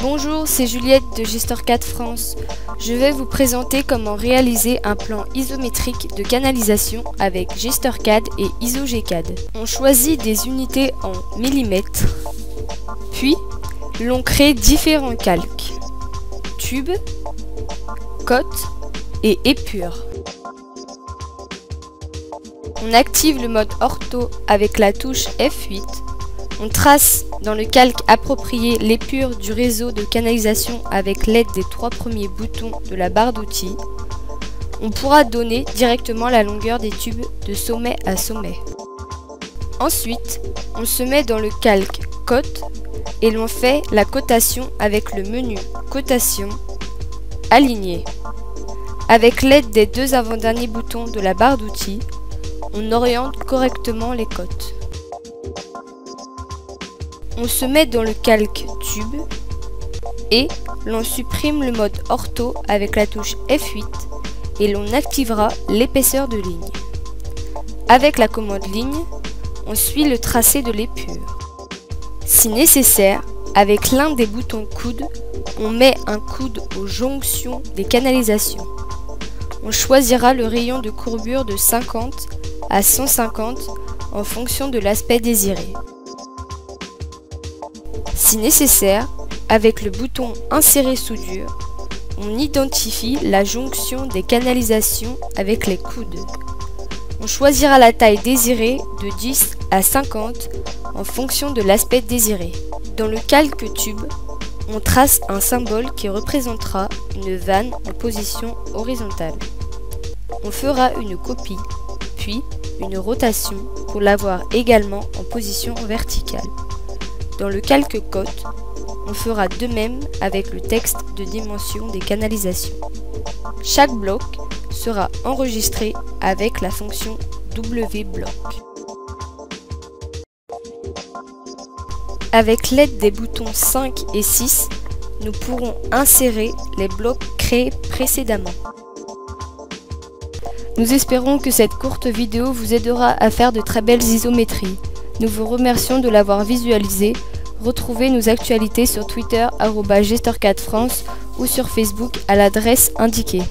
Bonjour, c'est Juliette de Gestor4 France. Je vais vous présenter comment réaliser un plan isométrique de canalisation avec GestorCAD et IsoGCAD. On choisit des unités en millimètres, puis l'on crée différents calques, tubes, côtes et épures. On active le mode ortho avec la touche F8. On trace dans le calque approprié l'épure du réseau de canalisation avec l'aide des 3 premiers boutons de la barre d'outils. On pourra donner directement la longueur des tubes de sommet à sommet. Ensuite, on se met dans le calque Côte et l'on fait la cotation avec le menu Cotation, Aligner. Avec l'aide des 2 avant-derniers boutons de la barre d'outils, on oriente correctement les côtes. On se met dans le calque tube et l'on supprime le mode ortho avec la touche F8 et l'on activera l'épaisseur de ligne. Avec la commande ligne, on suit le tracé de l'épure. Si nécessaire, avec l'un des boutons coude, on met un coude aux jonctions des canalisations. On choisira le rayon de courbure de 50 à 150 en fonction de l'aspect désiré. Si nécessaire, avec le bouton Insérer soudure, on identifie la jonction des canalisations avec les coudes. On choisira la taille désirée de 10 à 50 en fonction de l'aspect désiré. Dans le calque tube, on trace un symbole qui représentera une vanne en position horizontale. On fera une copie, puis une rotation pour l'avoir également en position verticale. Dans le calque côte, on fera de même avec le texte de dimension des canalisations. Chaque bloc sera enregistré avec la fonction WBlock. Avec l'aide des boutons 5 et 6, nous pourrons insérer les blocs créés précédemment. Nous espérons que cette courte vidéo vous aidera à faire de très belles isométries. Nous vous remercions de l'avoir visualisé. Retrouvez nos actualités sur Twitter @Gestor4 France ou sur Facebook à l'adresse indiquée.